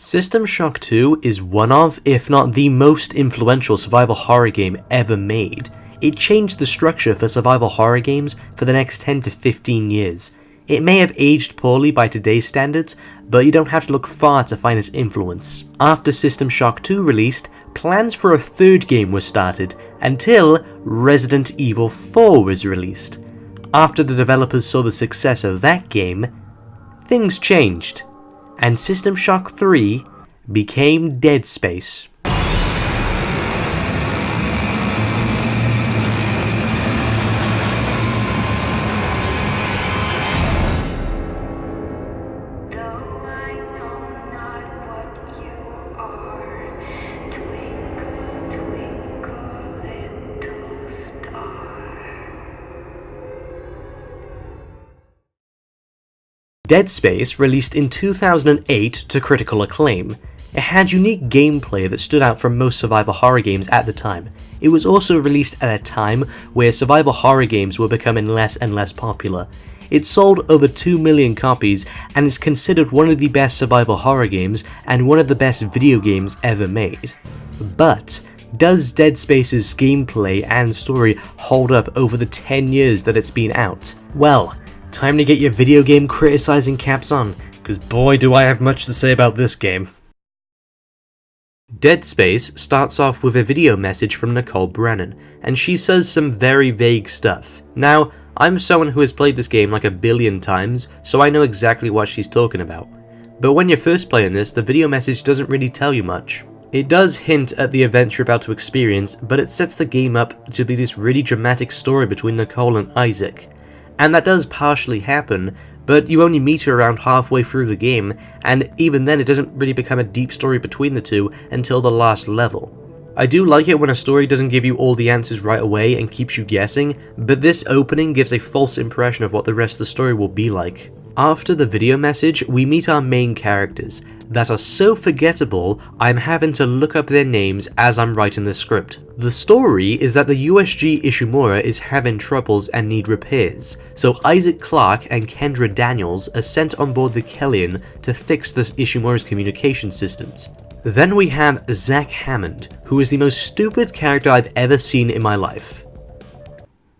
System Shock 2 is one of, if not the most influential survival horror game ever made. It changed the structure for survival horror games for the next 10 to 15 years. It may have aged poorly by today's standards, but you don't have to look far to find its influence. After System Shock 2 released, plans for a third game were started, until Resident Evil 4 was released. After the developers saw the success of that game, things changed, and System Shock 3 became Dead Space. Dead Space released in 2008 to critical acclaim. It had unique gameplay that stood out from most survival horror games at the time. It was also released at a time where survival horror games were becoming less and less popular. It sold over 2 million copies and is considered one of the best survival horror games and one of the best video games ever made. But does Dead Space's gameplay and story hold up over the 10 years that it's been out? Well, time to get your video game criticizing caps on, because boy do I have much to say about this game. Dead Space starts off with a video message from Nicole Brennan, and she says some very vague stuff. Now, I'm someone who has played this game like a billion times, so I know exactly what she's talking about. But when you're first playing this, the video message doesn't really tell you much. It does hint at the events you're about to experience, but it sets the game up to be this really dramatic story between Nicole and Isaac. And that does partially happen, but you only meet her around halfway through the game, and even then it doesn't really become a deep story between the two until the last level. I do like it when a story doesn't give you all the answers right away and keeps you guessing, but this opening gives a false impression of what the rest of the story will be like. After the video message, we meet our main characters that are so forgettable I'm having to look up their names as I'm writing the script. The story is that the USG Ishimura is having troubles and need repairs, so Isaac Clarke and Kendra Daniels are sent on board the Kellion to fix this Ishimura's communication systems. Then we have Zach Hammond, who is the most stupid character I've ever seen in my life.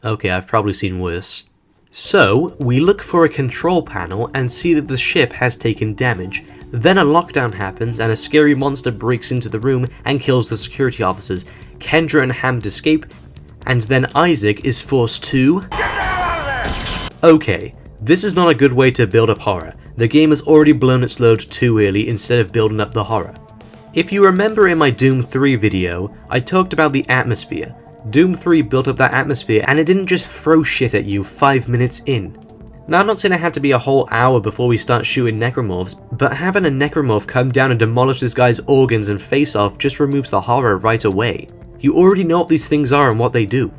Okay, I've probably seen worse. So, we look for a control panel and see that the ship has taken damage. Then a lockdown happens and a scary monster breaks into the room and kills the security officers. Kendra and Hammond escape, and then Isaac is forced to... Get out of there! Okay, this is not a good way to build up horror. The game has already blown its load too early instead of building up the horror. If you remember in my Doom 3 video, I talked about the atmosphere. Doom 3 built up that atmosphere and it didn't just throw shit at you 5 minutes in. Now I'm not saying it had to be a whole hour before we start shooting Necromorphs, but having a Necromorph come down and demolish this guy's organs and face off just removes the horror right away. You already know what these things are and what they do.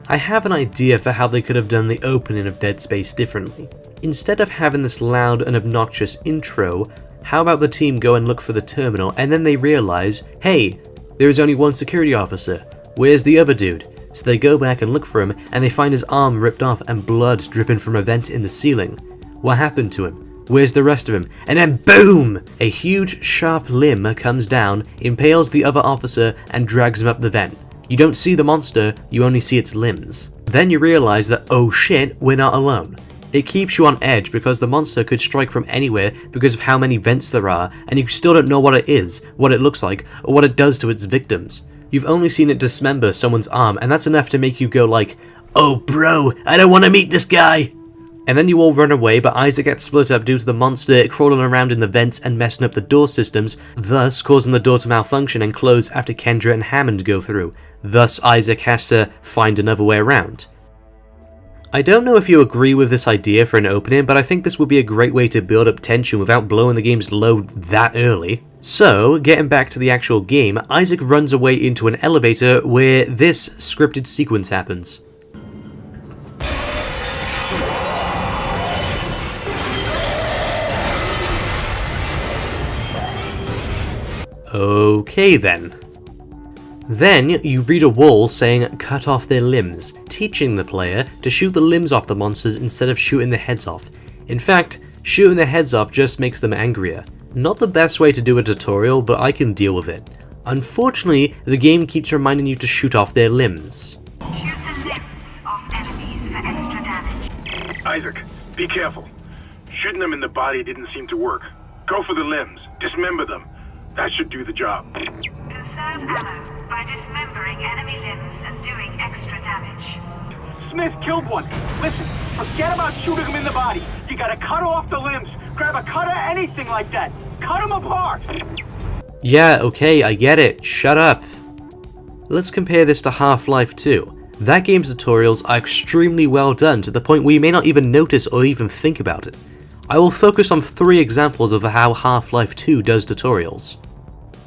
I have an idea for how they could have done the opening of Dead Space differently. Instead of having this loud and obnoxious intro, how about the team go and look for the terminal and then they realize, hey, there is only one security officer. Where's the other dude? So they go back and look for him, and they find his arm ripped off and blood dripping from a vent in the ceiling. What happened to him? Where's the rest of him? And then BOOM! A huge, sharp limb comes down, impales the other officer, and drags him up the vent. You don't see the monster, you only see its limbs. Then you realize that, oh shit, we're not alone. It keeps you on edge because the monster could strike from anywhere because of how many vents there are, and you still don't know what it is, what it looks like, or what it does to its victims. You've only seen it dismember someone's arm, and that's enough to make you go like, oh bro, I don't want to meet this guy! And then you all run away, but Isaac gets split up due to the monster crawling around in the vents and messing up the door systems, thus causing the door to malfunction and close after Kendra and Hammond go through. Thus Isaac has to find another way around. I don't know if you agree with this idea for an opening, but I think this would be a great way to build up tension without blowing the game's load that early. So, getting back to the actual game, Isaac runs away into an elevator where this scripted sequence happens. Okay then. Then you read a wall saying cut off their limbs, teaching the player to shoot the limbs off the monsters instead of shooting their heads off. In fact, shooting their heads off just makes them angrier. Not the best way to do a tutorial, but I can deal with it. Unfortunately, the game keeps reminding you to shoot off their limbs. Shoot the limbs off enemies for extra damage. Isaac, be careful. Shooting them in the body didn't seem to work. Go for the limbs. Dismember them. That should do the job. Conserve ammo by dismembering enemy limbs and doing extra damage. Smith killed one. Listen, forget about shooting him in the body. You gotta cut off the limbs. Grab a cutter, anything like that. Cut them apart. Yeah, okay, I get it. Shut up. Let's compare this to Half-Life 2. That game's tutorials are extremely well done to the point where you may not even notice or even think about it. I will focus on 3 examples of how Half-Life 2 does tutorials.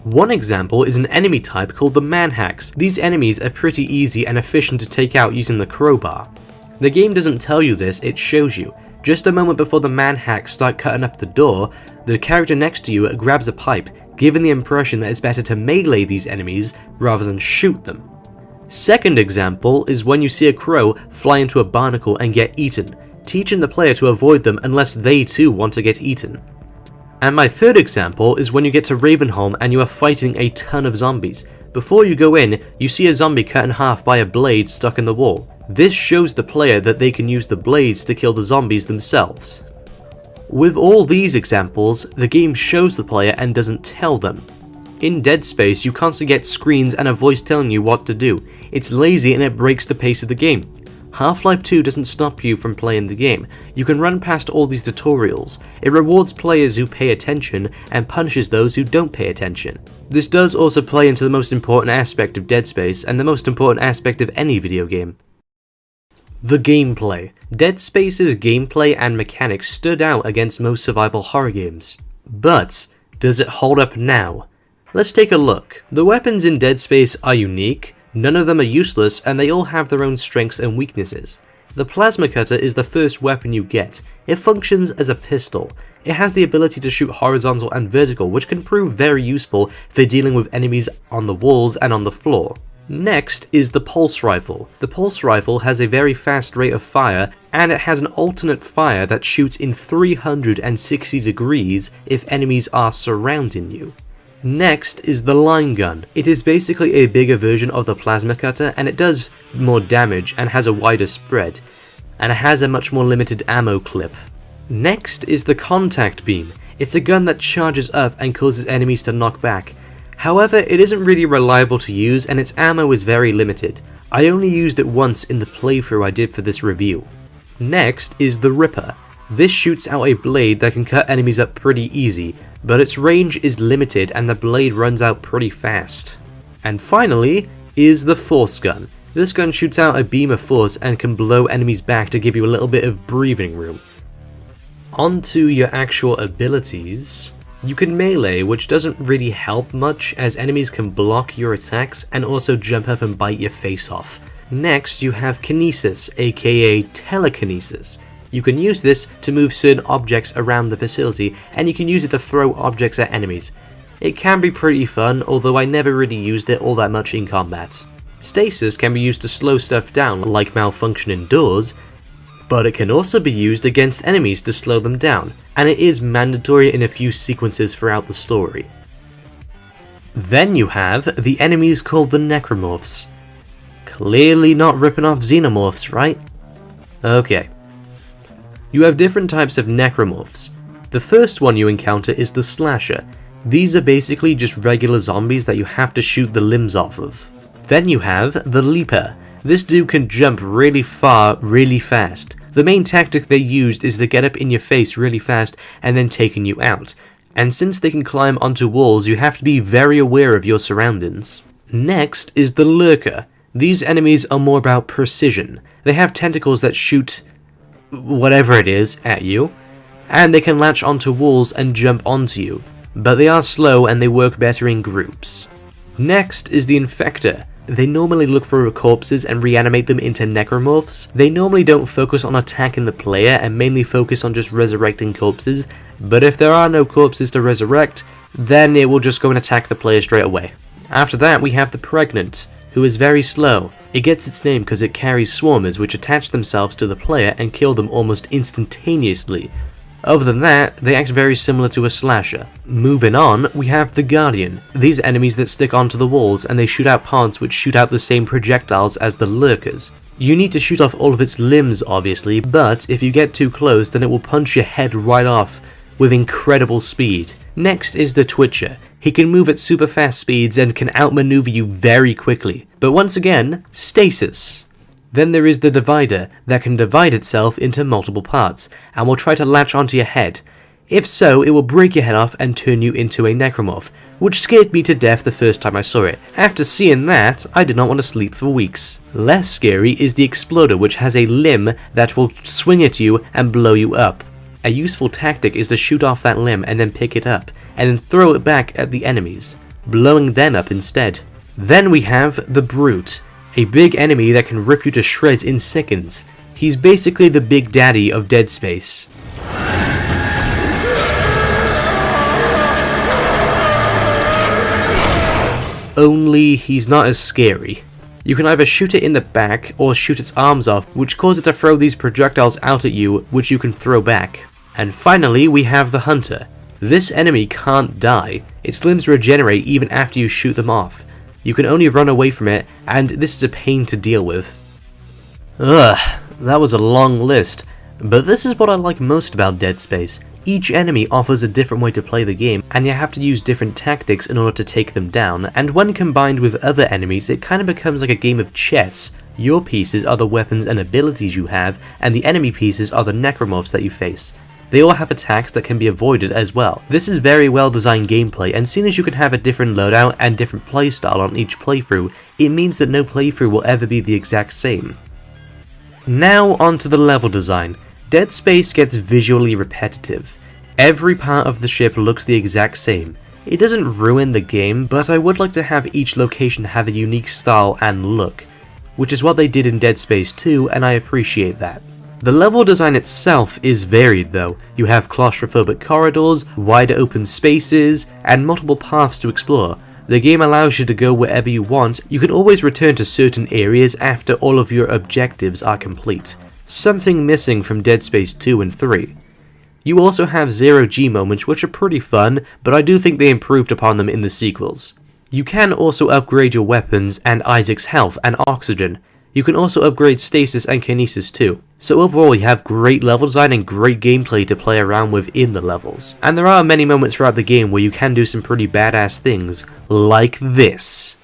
One example is an enemy type called the manhacks. These enemies are pretty easy and efficient to take out using the crowbar. The game doesn't tell you this, it shows you. Just a moment before the manhacks start cutting up the door, the character next to you grabs a pipe, giving the impression that it's better to melee these enemies rather than shoot them. Second example is when you see a crow fly into a barnacle and get eaten, teaching the player to avoid them unless they too want to get eaten. And my third example is when you get to Ravenholm and you are fighting a ton of zombies. Before you go in, you see a zombie cut in half by a blade stuck in the wall. This shows the player that they can use the blades to kill the zombies themselves. With all these examples, the game shows the player and doesn't tell them. In Dead Space, you constantly get screens and a voice telling you what to do. It's lazy and it breaks the pace of the game. Half-Life 2 doesn't stop you from playing the game. You can run past all these tutorials. It rewards players who pay attention and punishes those who don't pay attention. This does also play into the most important aspect of Dead Space and the most important aspect of any video game. The gameplay. Dead Space's gameplay and mechanics stood out against most survival horror games. But, does it hold up now? Let's take a look. The weapons in Dead Space are unique, none of them are useless, and they all have their own strengths and weaknesses. The plasma cutter is the first weapon you get. It functions as a pistol. It has the ability to shoot horizontal and vertical, which can prove very useful for dealing with enemies on the walls and on the floor. Next is the pulse rifle. The pulse rifle has a very fast rate of fire, and it has an alternate fire that shoots in 360 degrees if enemies are surrounding you. Next is the line gun. It is basically a bigger version of the plasma cutter, and it does more damage and has a wider spread, and it has a much more limited ammo clip. Next is the contact beam. It's a gun that charges up and causes enemies to knock back. However, it isn't really reliable to use and its ammo is very limited. I only used it once in the playthrough I did for this review. Next is the Ripper. This shoots out a blade that can cut enemies up pretty easy, but its range is limited and the blade runs out pretty fast. And finally is the Force Gun. This gun shoots out a beam of force and can blow enemies back to give you a little bit of breathing room. On to your actual abilities. You can melee, which doesn't really help much as enemies can block your attacks and also jump up and bite your face off. Next you have Kinesis, aka Telekinesis. You can use this to move certain objects around the facility, and you can use it to throw objects at enemies. It can be pretty fun, although I never really used it all that much in combat. Stasis can be used to slow stuff down, like malfunctioning doors, but it can also be used against enemies to slow them down, and it is mandatory in a few sequences throughout the story. Then you have the enemies called the Necromorphs. Clearly not ripping off Xenomorphs, right? Okay. You have different types of Necromorphs. The first one you encounter is the Slasher. These are basically just regular zombies that you have to shoot the limbs off of. Then you have the Leaper. This dude can jump really far, really fast. The main tactic they used is to get up in your face really fast and then taking you out. And since they can climb onto walls, you have to be very aware of your surroundings. Next is the Lurker. These enemies are more about precision. They have tentacles that shoot whatever it is at you, and they can latch onto walls and jump onto you, but they are slow and they work better in groups. Next is the Infector. They normally look for corpses and reanimate them into necromorphs. They normally don't focus on attacking the player and mainly focus on just resurrecting corpses, but if there are no corpses to resurrect, then it will just go and attack the player straight away. After that we have the Pregnant, who is very slow. It gets its name because it carries swarmers which attach themselves to the player and kill them almost instantaneously. Other than that, they act very similar to a slasher. Moving on, we have the Guardian. These enemies that stick onto the walls and they shoot out parts which shoot out the same projectiles as the Lurkers. You need to shoot off all of its limbs obviously, but if you get too close then it will punch your head right off with incredible speed. Next is the Twitcher. He can move at super fast speeds and can outmaneuver you very quickly. But once again, stasis. Then there is the Divider that can divide itself into multiple parts and will try to latch onto your head. If so, it will break your head off and turn you into a Necromorph, which scared me to death the first time I saw it. After seeing that, I did not want to sleep for weeks. Less scary is the Exploder, which has a limb that will swing at you and blow you up. A useful tactic is to shoot off that limb and then pick it up, and then throw it back at the enemies, blowing them up instead. Then we have the Brute, a big enemy that can rip you to shreds in seconds. He's basically the Big Daddy of Dead Space. Only he's not as scary. You can either shoot it in the back or shoot its arms off, which cause it to throw these projectiles out at you, which you can throw back. And finally, we have the Hunter. This enemy can't die. Its limbs regenerate even after you shoot them off. You can only run away from it, and this is a pain to deal with. Ugh, that was a long list. But this is what I like most about Dead Space. Each enemy offers a different way to play the game, and you have to use different tactics in order to take them down, and when combined with other enemies, it kind of becomes like a game of chess. Your pieces are the weapons and abilities you have, and the enemy pieces are the Necromorphs that you face. They all have attacks that can be avoided as well. This is very well designed gameplay, and seeing as you can have a different loadout and different playstyle on each playthrough, it means that no playthrough will ever be the exact same. Now onto the level design. Dead Space gets visually repetitive. Every part of the ship looks the exact same. It doesn't ruin the game, but I would like to have each location have a unique style and look, which is what they did in Dead Space 2, and I appreciate that. The level design itself is varied though. You have claustrophobic corridors, wider open spaces, and multiple paths to explore. The game allows you to go wherever you want. You can always return to certain areas after all of your objectives are complete. Something missing from Dead Space 2 and 3. You also have zero-G moments, which are pretty fun, but I do think they improved upon them in the sequels. You can also upgrade your weapons and Isaac's health and oxygen. You can also upgrade stasis and kinesis too. So overall you have great level design and great gameplay to play around with in the levels. And there are many moments throughout the game where you can do some pretty badass things, like this.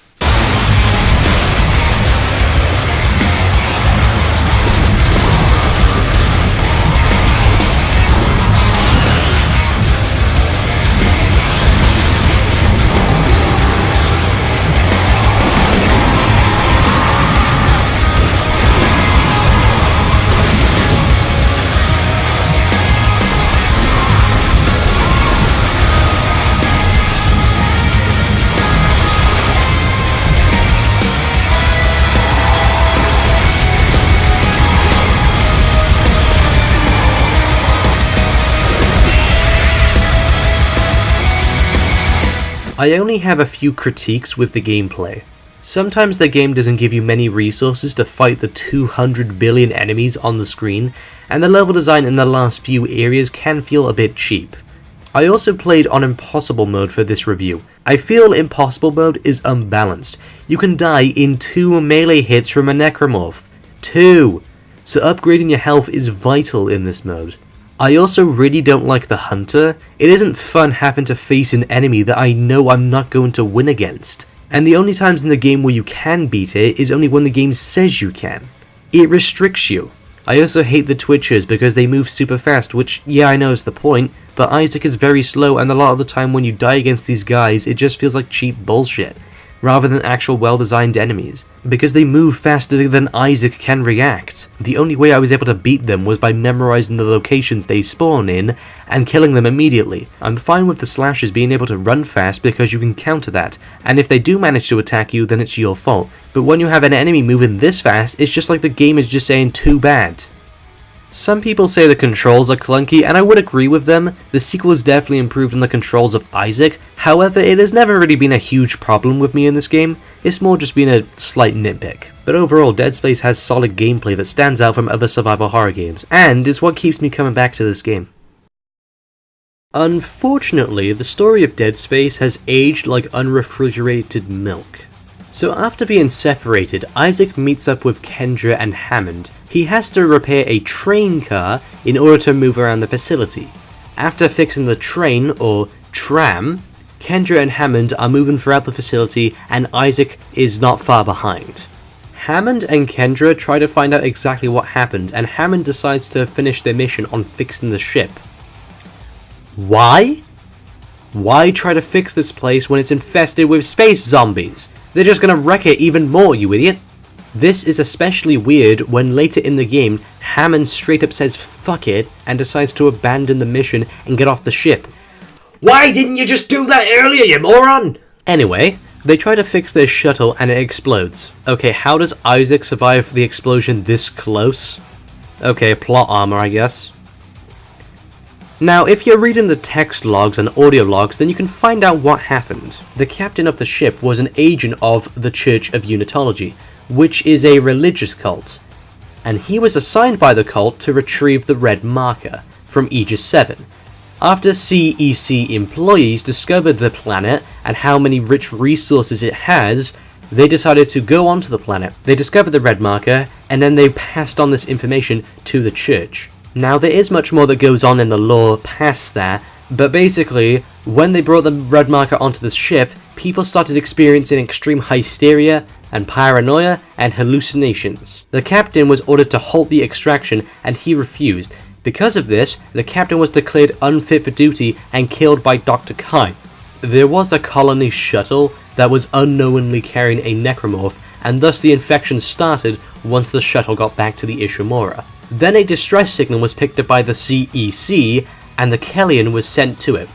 I only have a few critiques with the gameplay. Sometimes the game doesn't give you many resources to fight the 200 billion enemies on the screen, and the level design in the last few areas can feel a bit cheap. I also played on Impossible mode for this review. I feel Impossible mode is unbalanced. You can die in 2 melee hits from a Necromorph. 2! So upgrading your health is vital in this mode. I also really don't like the Hunter. It isn't fun having to face an enemy that I know I'm not going to win against. And the only times in the game where you can beat it is only when the game says you can. It restricts you. I also hate the Twitchers because they move super fast, which, yeah, I know is the point, but Isaac is very slow, and a lot of the time when you die against these guys, it just feels like cheap bullshit, rather than actual well-designed enemies, because they move faster than Isaac can react. The only way I was able to beat them was by memorizing the locations they spawn in and killing them immediately. I'm fine with the slashers being able to run fast because you can counter that, and if they do manage to attack you, then it's your fault. But when you have an enemy moving this fast, it's just like the game is just saying too bad. Some people say the controls are clunky, and I would agree with them. The sequel has definitely improved on the controls of Isaac, however it has never really been a huge problem with me in this game, it's more just been a slight nitpick. But overall, Dead Space has solid gameplay that stands out from other survival horror games, and it's what keeps me coming back to this game. Unfortunately, the story of Dead Space has aged like unrefrigerated milk. So after being separated, Isaac meets up with Kendra and Hammond. He has to repair a train car in order to move around the facility. After fixing the train, or tram, Kendra and Hammond are moving throughout the facility and Isaac is not far behind. Hammond and Kendra try to find out exactly what happened, and Hammond decides to finish their mission on fixing the ship. Why? Why try to fix this place when it's infested with space zombies? They're just gonna wreck it even more, you idiot. This is especially weird when later in the game, Hammond straight up says fuck it and decides to abandon the mission and get off the ship. Why didn't you just do that earlier, you moron? Anyway, they try to fix their shuttle and it explodes. Okay, how does Isaac survive the explosion this close? Okay, plot armor, I guess. Now, if you're reading the text logs and audio logs, then you can find out what happened. The captain of the ship was an agent of the Church of Unitology, which is a religious cult, and he was assigned by the cult to retrieve the red marker from Aegis 7. After CEC employees discovered the planet and how many rich resources it has, they decided to go onto the planet. They discovered the red marker, and then they passed on this information to the church. Now, there is much more that goes on in the lore past that, but basically, when they brought the red marker onto the ship, people started experiencing extreme hysteria and paranoia and hallucinations. The captain was ordered to halt the extraction, and he refused. Because of this, the captain was declared unfit for duty and killed by Dr. Kine. There was a colony shuttle that was unknowingly carrying a Necromorph, and thus the infection started once the shuttle got back to the Ishimura. Then a distress signal was picked up by the CEC, and the Kellion was sent to it.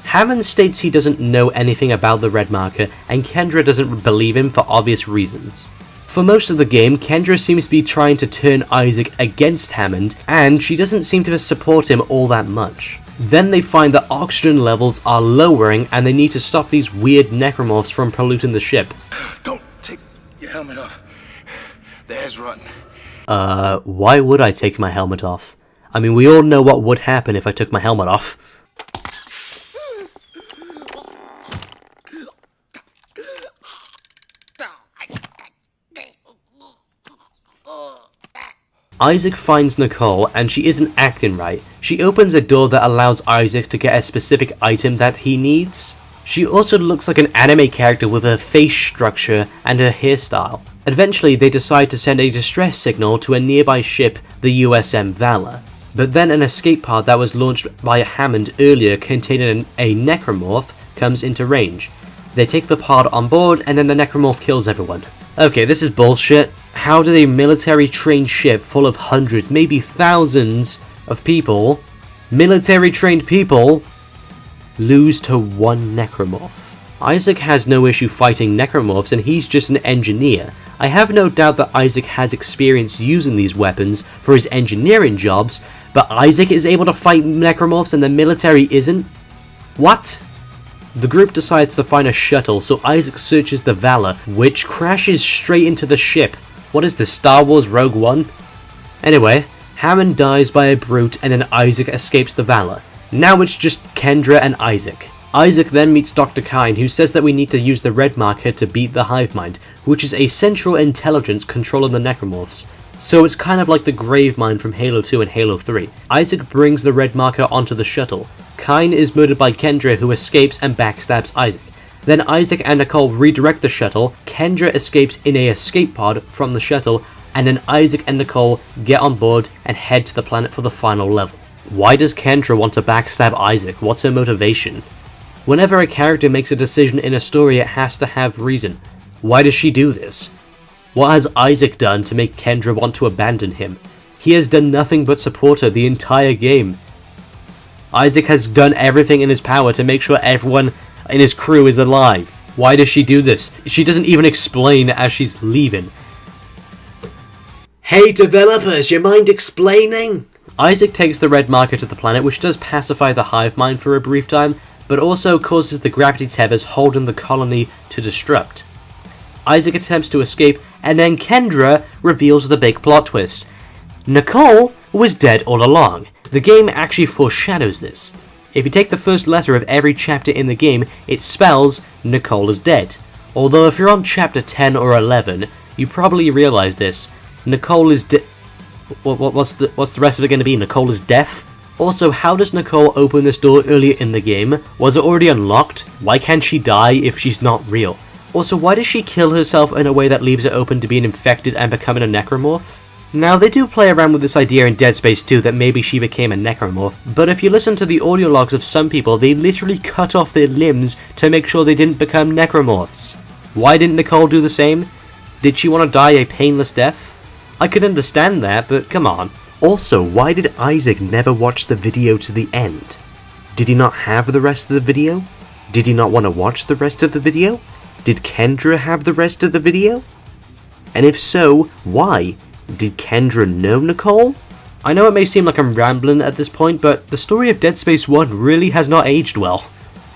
Hammond states he doesn't know anything about the red marker, and Kendra doesn't believe him for obvious reasons. For most of the game, Kendra seems to be trying to turn Isaac against Hammond, and she doesn't seem to support him all that much. Then they find that oxygen levels are lowering, and they need to stop these weird necromorphs from polluting the ship. Don't take your helmet off. The air's rotten. Why would I take my helmet off? I mean, we all know what would happen if I took my helmet off. Isaac finds Nicole, and she isn't acting right. She opens a door that allows Isaac to get a specific item that he needs. She also looks like an anime character with a face structure and a hairstyle. Eventually, they decide to send a distress signal to a nearby ship, the USM Valor. But then an escape pod that was launched by Hammond earlier containing a Necromorph comes into range. They take the pod on board, and then the Necromorph kills everyone. Okay, this is bullshit. How did a military-trained ship full of hundreds, maybe thousands of people, military-trained people, lose to one Necromorph? Isaac has no issue fighting Necromorphs, and he's just an engineer. I have no doubt that Isaac has experience using these weapons for his engineering jobs, but Isaac is able to fight Necromorphs and the military isn't? What? The group decides to find a shuttle, so Isaac searches the Valor, which crashes straight into the ship. What is this, Star Wars Rogue One? Anyway, Hammond dies by a brute, and then Isaac escapes the Valor. Now it's just Kendra and Isaac. Isaac then meets Dr. Kine, who says that we need to use the red marker to beat the hive mind, which is a central intelligence controlling the Necromorphs. So it's kind of like the grave mine from Halo 2 and Halo 3. Isaac brings the red marker onto the shuttle. Kine is murdered by Kendra, who escapes and backstabs Isaac. Then Isaac and Nicole redirect the shuttle, Kendra escapes in a escape pod from the shuttle, and then Isaac and Nicole get on board and head to the planet for the final level. Why does Kendra want to backstab Isaac? What's her motivation? Whenever a character makes a decision in a story, it has to have reason. Why does she do this? What has Isaac done to make Kendra want to abandon him? He has done nothing but support her the entire game. Isaac has done everything in his power to make sure everyone in his crew is alive. Why does she do this? She doesn't even explain as she's leaving. Hey developers, you mind explaining? Isaac takes the red marker to the planet, which does pacify the hive mind for a brief time, but also causes the gravity tethers holding the colony to destruct. Isaac attempts to escape, and then Kendra reveals the big plot twist. Nicole was dead all along. The game actually foreshadows this. If you take the first letter of every chapter in the game, it spells Nicole is dead. Although if you're on chapter 10 or 11, you probably realize this. Nicole is what's the rest of it going to be? Nicole is deaf? Also, how does Nicole open this door earlier in the game? Was it already unlocked? Why can't she die if she's not real? Also, why does she kill herself in a way that leaves it open to being infected and becoming a necromorph? Now, they do play around with this idea in Dead Space 2 that maybe she became a necromorph, but if you listen to the audio logs of some people, they literally cut off their limbs to make sure they didn't become necromorphs. Why didn't Nicole do the same? Did she want to die a painless death? I could understand that, but come on. Also, why did Isaac never watch the video to the end? Did he not have the rest of the video? Did he not want to watch the rest of the video? Did Kendra have the rest of the video? And if so, why? Did Kendra know Nicole? I know it may seem like I'm rambling at this point, but the story of Dead Space 1 really has not aged well.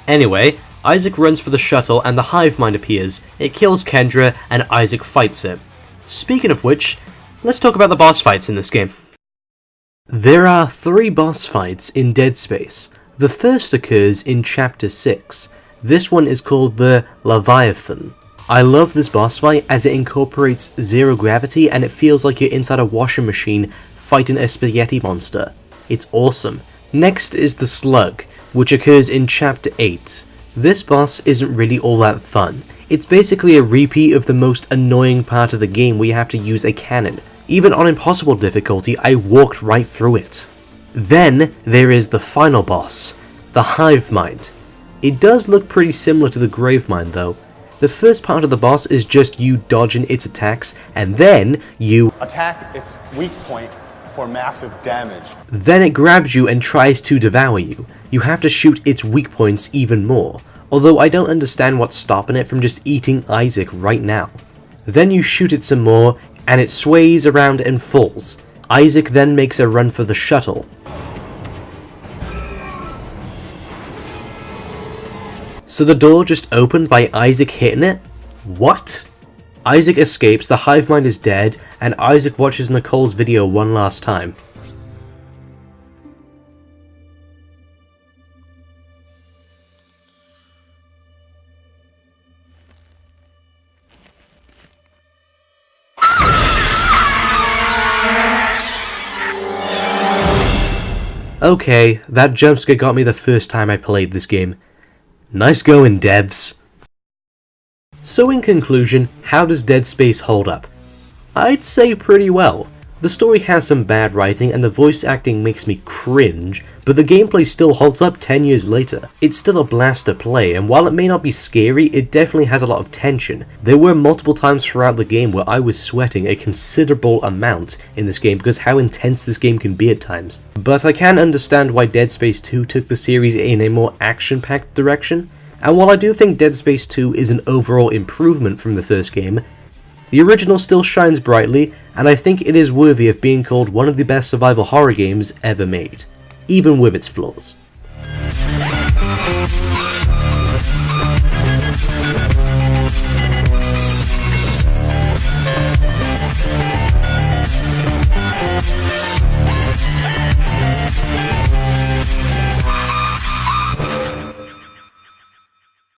Anyway, Isaac runs for the shuttle and the hive mind appears. It kills Kendra and Isaac fights it. Speaking of which, let's talk about the boss fights in this game. There are 3 boss fights in Dead Space. The first occurs in Chapter 6. This one is called the Leviathan. I love this boss fight as it incorporates zero gravity and it feels like you're inside a washing machine fighting a spaghetti monster. It's awesome. Next is the Slug, which occurs in Chapter 8. This boss isn't really all that fun. It's basically a repeat of the most annoying part of the game where you have to use a cannon. Even on impossible difficulty, I walked right through it. Then there is the final boss, the Hive Mind. It does look pretty similar to the Grave Mind though. The first part of the boss is just you dodging its attacks, and then you attack its weak point for massive damage. Then it grabs you and tries to devour you. You have to shoot its weak points even more, although I don't understand what's stopping it from just eating Isaac right now. Then you shoot it some more, and it sways around and falls. Isaac then makes a run for the shuttle. So the door just opened by Isaac hitting it? What? Isaac escapes, the hive mind is dead, and Isaac watches Nicole's video one last time. Okay, that jumpscare got me the first time I played this game. Nice going, devs. So in conclusion, how does Dead Space hold up? I'd say pretty well. The story has some bad writing and the voice acting makes me cringe, but the gameplay still holds up 10 years later. It's still a blast to play, and while it may not be scary, it definitely has a lot of tension. There were multiple times throughout the game where I was sweating a considerable amount in this game because how intense this game can be at times. But I can understand why Dead Space 2 took the series in a more action-packed direction, and while I do think Dead Space 2 is an overall improvement from the first game, the original still shines brightly, and I think it is worthy of being called one of the best survival horror games ever made, even with its flaws.